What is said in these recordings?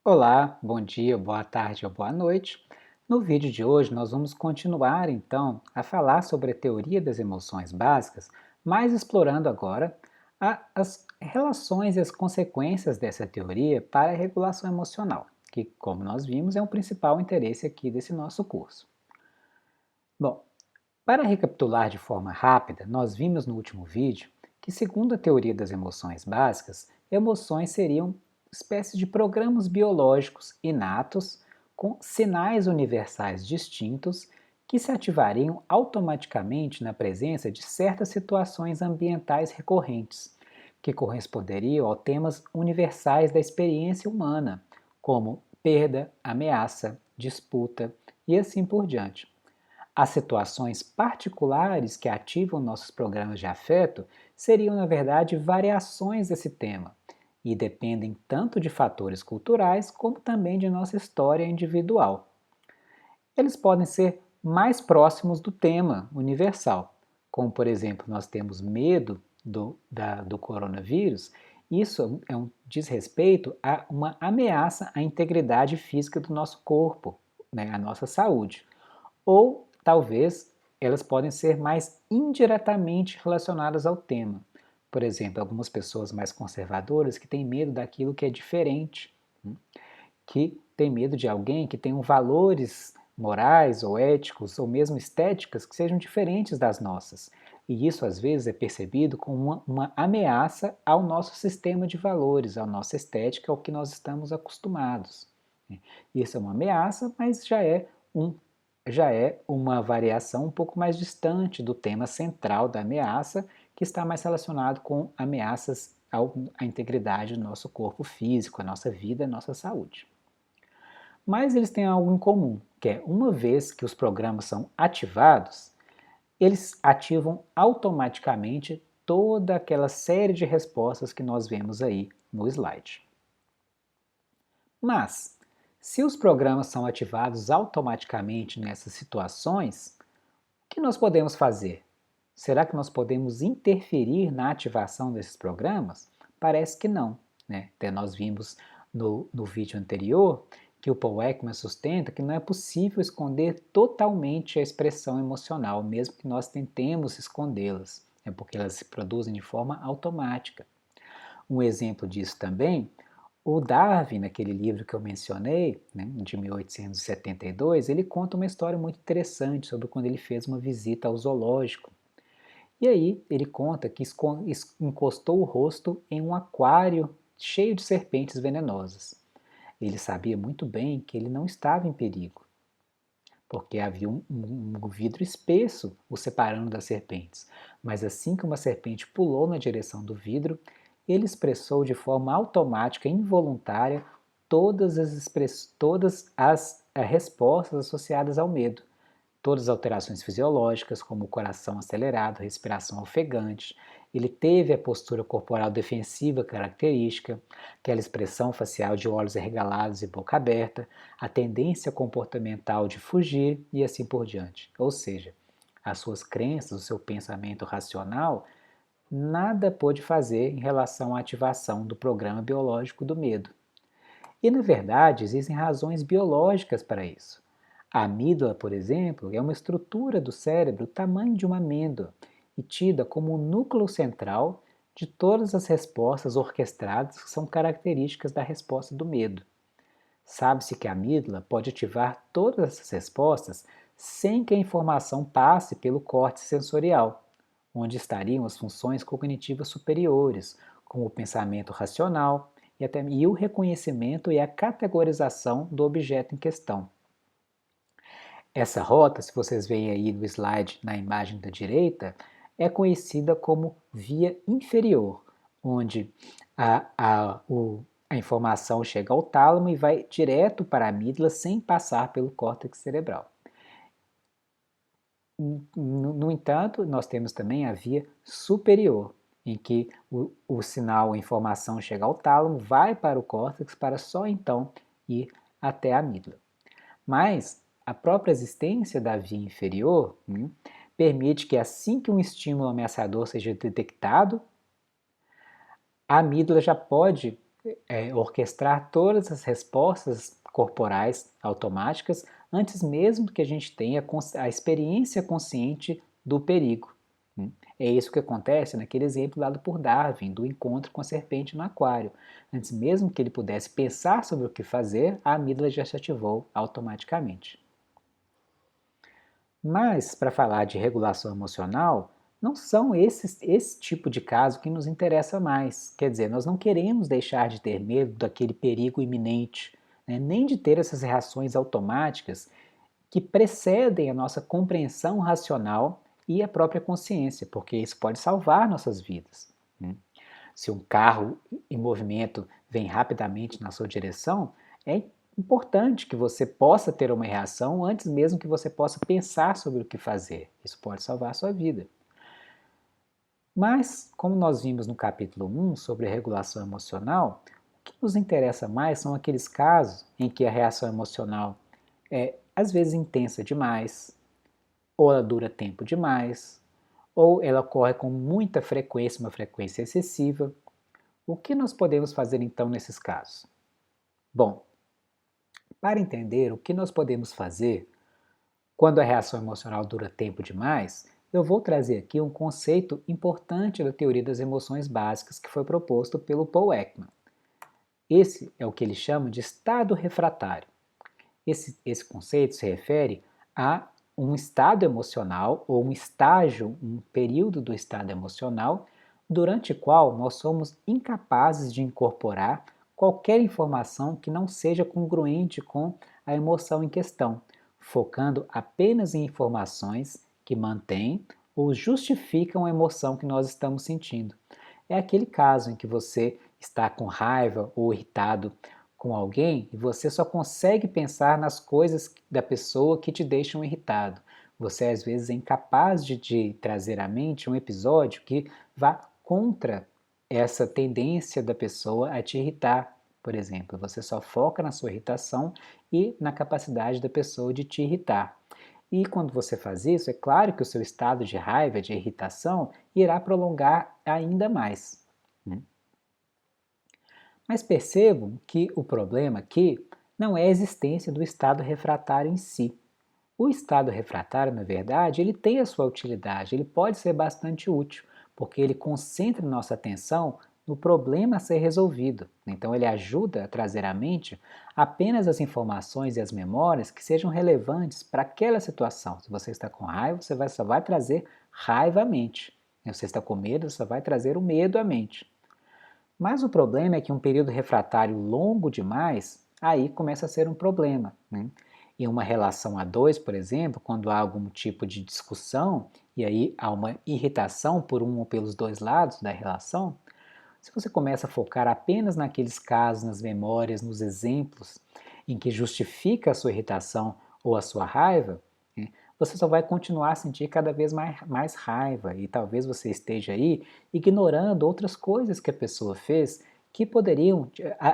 Olá, bom dia, boa tarde ou boa noite. No vídeo de hoje nós vamos continuar então a falar sobre a teoria das emoções básicas, mas explorando agora as relações e as consequências dessa teoria para a regulação emocional, que, como nós vimos, é o principal interesse aqui desse nosso curso. Bom, para recapitular de forma rápida, nós vimos no último vídeo que, segundo a teoria das emoções básicas, emoções seriam espécies de programas biológicos inatos com sinais universais distintos que se ativariam automaticamente na presença de certas situações ambientais recorrentes, que corresponderiam a temas universais da experiência humana, como perda, ameaça, disputa e assim por diante. As situações particulares que ativam nossos programas de afeto seriam, na verdade, variações desse tema e dependem tanto de fatores culturais como também de nossa história individual. Eles podem ser mais próximos do tema universal, como por exemplo, nós temos medo do coronavírus. Isso diz respeito a uma ameaça à integridade física do nosso corpo, né, à nossa saúde. Ou talvez elas podem ser mais indiretamente relacionadas ao tema. Por exemplo, algumas pessoas mais conservadoras que têm medo daquilo que é diferente, que têm medo de alguém que tenha valores morais ou éticos ou mesmo estéticas que sejam diferentes das nossas. E isso às vezes é percebido como uma ameaça ao nosso sistema de valores, à nossa estética, ao que nós estamos acostumados. Isso é uma ameaça, mas já é uma variação um pouco mais distante do tema central da ameaça, que está mais relacionado com ameaças à integridade do nosso corpo físico, à nossa vida, à nossa saúde. Mas eles têm algo em comum, que é uma vez que os programas são ativados, eles ativam automaticamente toda aquela série de respostas que nós vemos aí no slide. Mas, se os programas são ativados automaticamente nessas situações, o que nós podemos fazer? Será que nós podemos interferir na ativação desses programas? Parece que não, né? Até nós vimos no vídeo anterior que o Paul Ekman sustenta que não é possível esconder totalmente a expressão emocional, mesmo que nós tentemos escondê-las, é porque elas se produzem de forma automática. Um exemplo disso também, o Darwin, naquele livro que eu mencionei, né, de 1872, ele conta uma história muito interessante sobre quando ele fez uma visita ao zoológico. E aí ele conta que encostou o rosto em um aquário cheio de serpentes venenosas. Ele sabia muito bem que ele não estava em perigo, porque havia um vidro espesso o separando das serpentes. Mas assim que uma serpente pulou na direção do vidro, ele expressou de forma automática e involuntária todas as respostas associadas ao medo. Todas as alterações fisiológicas, como o coração acelerado, respiração ofegante. Ele teve a postura corporal defensiva característica, aquela expressão facial de olhos arregalados e boca aberta, a tendência comportamental de fugir e assim por diante. Ou seja, as suas crenças, o seu pensamento racional, nada pôde fazer em relação à ativação do programa biológico do medo. E, na verdade, existem razões biológicas para isso. A amígdala, por exemplo, é uma estrutura do cérebro do tamanho de uma amêndoa e tida como o núcleo central de todas as respostas orquestradas que são características da resposta do medo. Sabe-se que a amígdala pode ativar todas essas respostas sem que a informação passe pelo córtex sensorial, onde estariam as funções cognitivas superiores, como o pensamento racional e o reconhecimento e a categorização do objeto em questão. Essa rota, se vocês veem aí no slide na imagem da direita, é conhecida como via inferior, onde a informação chega ao tálamo e vai direto para a amígdala sem passar pelo córtex cerebral. No entanto, nós temos também a via superior, em que o sinal, a informação chega ao tálamo, vai para o córtex para só então ir até a amígdala. Mas a própria existência da via inferior permite que assim que um estímulo ameaçador seja detectado, a amígdala já pode orquestrar todas as respostas corporais automáticas antes mesmo que a gente tenha a experiência consciente do perigo. É isso que acontece naquele exemplo dado por Darwin, do encontro com a serpente no aquário. Antes mesmo que ele pudesse pensar sobre o que fazer, a amígdala já se ativou automaticamente. Mas, para falar de regulação emocional, não são esse tipo de caso que nos interessa mais. Quer dizer, nós não queremos deixar de ter medo daquele perigo iminente, né? Nem de ter essas reações automáticas que precedem a nossa compreensão racional e a própria consciência, porque isso pode salvar nossas vidas. Né? Se um carro em movimento vem rapidamente na sua direção, é importante que você possa ter uma reação antes mesmo que você possa pensar sobre o que fazer. Isso pode salvar a sua vida. Mas, como nós vimos no capítulo 1 sobre regulação emocional, o que nos interessa mais são aqueles casos em que a reação emocional é às vezes intensa demais, ou ela dura tempo demais, ou ela ocorre com muita frequência, uma frequência excessiva. O que nós podemos fazer então nesses casos? Bom, para entender o que nós podemos fazer quando a reação emocional dura tempo demais, eu vou trazer aqui um conceito importante da teoria das emoções básicas que foi proposto pelo Paul Ekman. Esse é o que ele chama de estado refratário. Esse conceito se refere a um estado emocional ou um estágio, um período do estado emocional durante o qual nós somos incapazes de incorporar qualquer informação que não seja congruente com a emoção em questão, focando apenas em informações que mantêm ou justificam a emoção que nós estamos sentindo. É aquele caso em que você está com raiva ou irritado com alguém e você só consegue pensar nas coisas da pessoa que te deixam irritado. Você às vezes é incapaz de trazer à mente um episódio que vá contra essa tendência da pessoa a te irritar. Por exemplo, você só foca na sua irritação e na capacidade da pessoa de te irritar. E quando você faz isso, é claro que o seu estado de raiva, de irritação, irá prolongar ainda mais. Mas percebam que o problema aqui não é a existência do estado refratário em si. O estado refratário, na verdade, ele tem a sua utilidade, ele pode ser bastante útil, porque ele concentra nossa atenção no problema a ser resolvido. Então ele ajuda a trazer à mente apenas as informações e as memórias que sejam relevantes para aquela situação. Se você está com raiva, você só vai trazer raiva à mente. Se você está com medo, você só vai trazer o medo à mente. Mas o problema é que um período refratário longo demais, aí começa a ser um problema. Né? Em uma relação a dois, por exemplo, quando há algum tipo de discussão e aí há uma irritação por um ou pelos dois lados da relação, se você começa a focar apenas naqueles casos, nas memórias, nos exemplos em que justifica a sua irritação ou a sua raiva, né, você só vai continuar a sentir cada vez mais raiva e talvez você esteja aí ignorando outras coisas que a pessoa fez que poderiam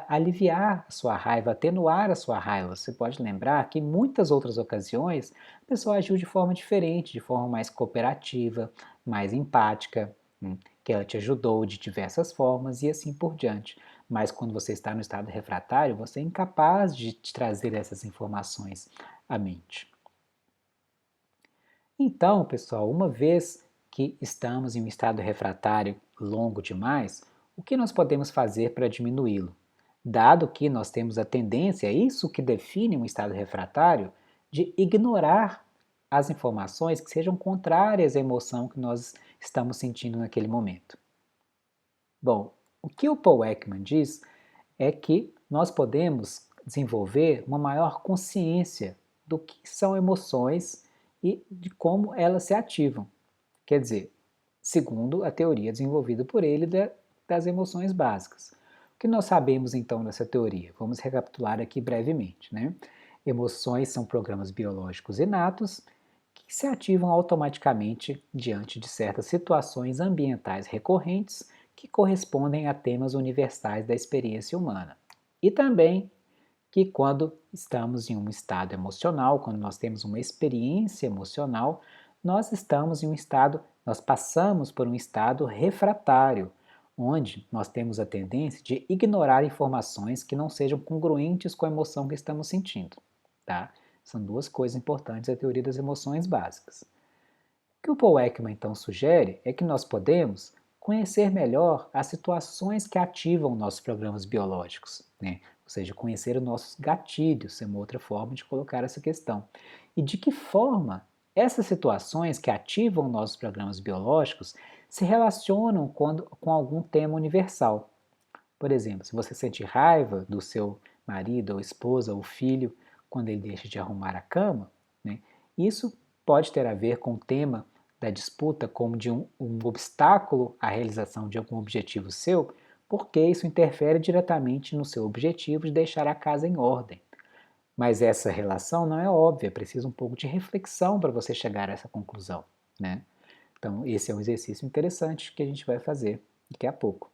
aliviar a sua raiva, atenuar a sua raiva. Você pode lembrar que em muitas outras ocasiões a pessoa agiu de forma diferente, de forma mais cooperativa, mais empática, que ela te ajudou de diversas formas e assim por diante. Mas quando você está no estado refratário, você é incapaz de te trazer essas informações à mente. Então, pessoal, uma vez que estamos em um estado refratário longo demais, o que nós podemos fazer para diminuí-lo? Dado que nós temos a tendência, é isso que define um estado refratário, de ignorar as informações que sejam contrárias à emoção que nós estamos sentindo naquele momento. Bom, o que o Paul Ekman diz é que nós podemos desenvolver uma maior consciência do que são emoções e de como elas se ativam. Quer dizer, segundo a teoria desenvolvida por ele das emoções básicas. O que nós sabemos então dessa teoria? Vamos recapitular aqui brevemente. Né? Emoções são programas biológicos inatos que se ativam automaticamente diante de certas situações ambientais recorrentes que correspondem a temas universais da experiência humana. E também que quando estamos em um estado emocional, quando nós temos uma experiência emocional, nós passamos por um estado refratário, onde nós temos a tendência de ignorar informações que não sejam congruentes com a emoção que estamos sentindo, tá? São duas coisas importantes da teoria das emoções básicas. O que o Paul Ekman então sugere é que nós podemos conhecer melhor as situações que ativam nossos programas biológicos, né? Ou seja, conhecer os nossos gatilhos, é uma outra forma de colocar essa questão. E de que forma essas situações que ativam nossos programas biológicos se relacionam com algum tema universal. Por exemplo, se você sente raiva do seu marido ou esposa ou filho quando ele deixa de arrumar a cama, né, isso pode ter a ver com o tema da disputa como de um obstáculo à realização de algum objetivo seu, porque isso interfere diretamente no seu objetivo de deixar a casa em ordem. Mas essa relação não é óbvia, precisa um pouco de reflexão para você chegar a essa conclusão, né? Então, esse é um exercício interessante que a gente vai fazer daqui a pouco.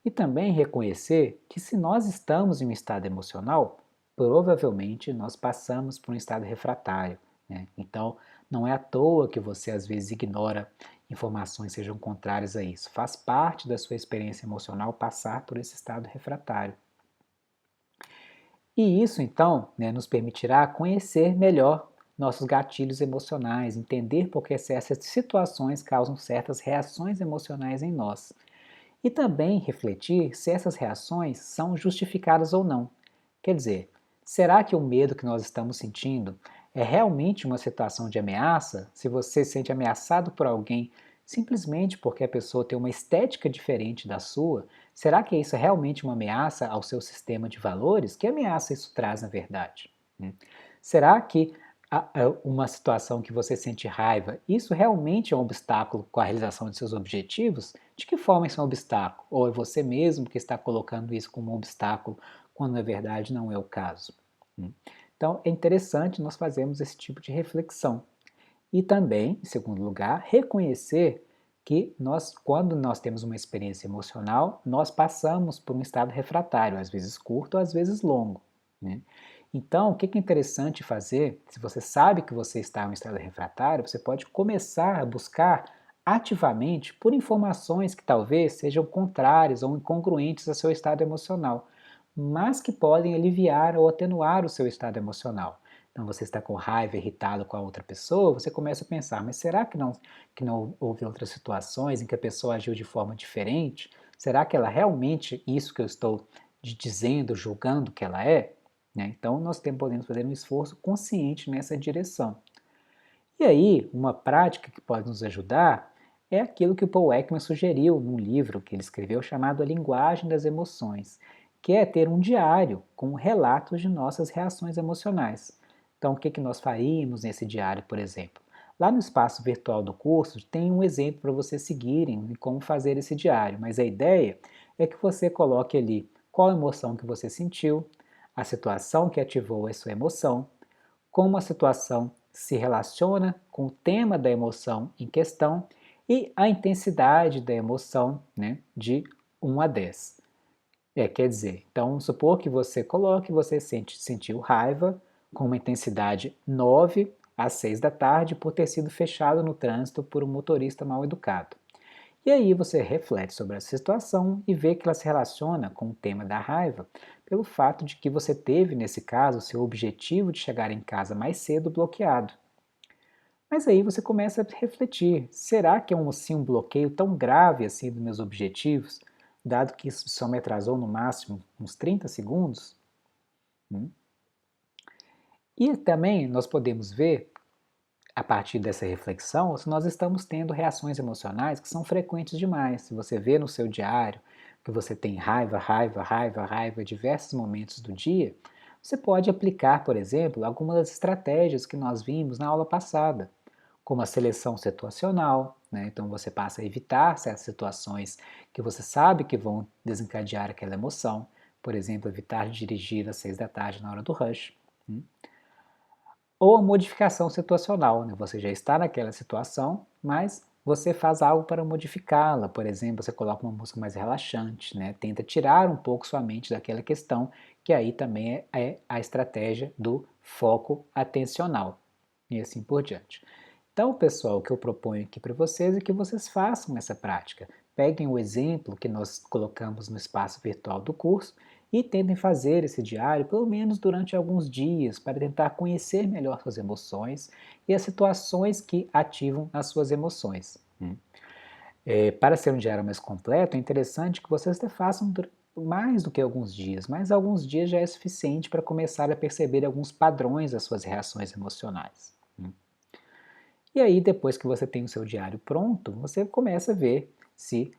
E também reconhecer que se nós estamos em um estado emocional, provavelmente nós passamos por um estado refratário, né? Então, não é à toa que você às vezes ignora informações que sejam contrárias a isso. Faz parte da sua experiência emocional passar por esse estado refratário. E isso, então, né, nos permitirá conhecer melhor nossos gatilhos emocionais, entender por que essas situações causam certas reações emocionais em nós. E também refletir se essas reações são justificadas ou não. Quer dizer, será que o medo que nós estamos sentindo é realmente uma situação de ameaça? Se você se sente ameaçado por alguém simplesmente porque a pessoa tem uma estética diferente da sua, será que isso é realmente uma ameaça ao seu sistema de valores? Que ameaça isso traz na verdade? Será que uma situação que você sente raiva, isso realmente é um obstáculo com a realização de seus objetivos? De que forma isso é um obstáculo? Ou é você mesmo que está colocando isso como um obstáculo, quando na verdade não é o caso? Então é interessante nós fazermos esse tipo de reflexão. E também, em segundo lugar, reconhecer que quando nós temos uma experiência emocional, nós passamos por um estado refratário, às vezes curto, às vezes longo, né? Então, o que é interessante fazer, se você sabe que você está em um estado refratário, você pode começar a buscar ativamente por informações que talvez sejam contrárias ou incongruentes ao seu estado emocional, mas que podem aliviar ou atenuar o seu estado emocional. Então você está com raiva, irritado com a outra pessoa, você começa a pensar, mas será que não houve outras situações em que a pessoa agiu de forma diferente? Será que ela realmente, isso que eu estou dizendo, julgando que ela é? Né? Então nós podemos fazer um esforço consciente nessa direção. E aí, uma prática que pode nos ajudar é aquilo que o Paul Ekman sugeriu num livro que ele escreveu chamado A Linguagem das Emoções, que é ter um diário com relatos de nossas reações emocionais. Então, o que nós faríamos nesse diário, por exemplo? Lá no espaço virtual do curso tem um exemplo para vocês seguirem de como fazer esse diário, mas a ideia é que você coloque ali qual emoção que você sentiu, a situação que ativou a sua emoção, como a situação se relaciona com o tema da emoção em questão e a intensidade da emoção, né, de 1 a 10. Quer dizer, então vamos supor que você coloque, você sentiu raiva com uma intensidade 9 às 6 da tarde por ter sido fechado no trânsito por um motorista mal educado. E aí você reflete sobre essa situação e vê que ela se relaciona com o tema da raiva, pelo fato de que você teve, nesse caso, seu objetivo de chegar em casa mais cedo bloqueado. Mas aí você começa a refletir, será que é um bloqueio tão grave assim dos meus objetivos, dado que isso só me atrasou no máximo uns 30 segundos? Hum? E também nós podemos ver, a partir dessa reflexão, se nós estamos tendo reações emocionais que são frequentes demais. Se você vê no seu diário que você tem raiva, raiva, raiva, raiva em diversos momentos do dia, você pode aplicar, por exemplo, algumas das estratégias que nós vimos na aula passada, como a seleção situacional, né? Então você passa a evitar certas situações que você sabe que vão desencadear aquela emoção, por exemplo, evitar dirigir às 6 da tarde na hora do rush. Ou a modificação situacional, né? Você já está naquela situação, mas você faz algo para modificá-la. Por exemplo, você coloca uma música mais relaxante, né? Tenta tirar um pouco sua mente daquela questão, que aí também é a estratégia do foco atencional. E assim por diante. Então, pessoal, o que eu proponho aqui para vocês é que vocês façam essa prática. peguem o exemplo que nós colocamos no espaço virtual do curso e tentem fazer esse diário pelo menos durante alguns dias para tentar conhecer melhor suas emoções e as situações que ativam as suas emoções. Para ser um diário mais completo, é interessante que vocês até façam mais do que alguns dias, mas alguns dias já é suficiente para começar a perceber alguns padrões das suas reações emocionais. E aí, depois que você tem o seu diário pronto, você começa a ver se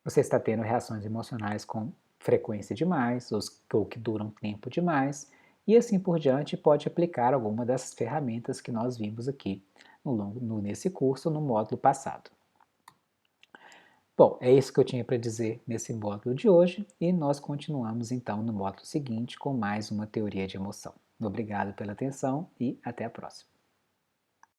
você está tendo reações emocionais com frequência demais, ou que duram tempo demais, e assim por diante, pode aplicar alguma das ferramentas que nós vimos aqui nesse curso, no módulo passado. Bom, é isso que eu tinha para dizer nesse módulo de hoje, e nós continuamos então no módulo seguinte com mais uma teoria de emoção. Obrigado pela atenção e até a próxima.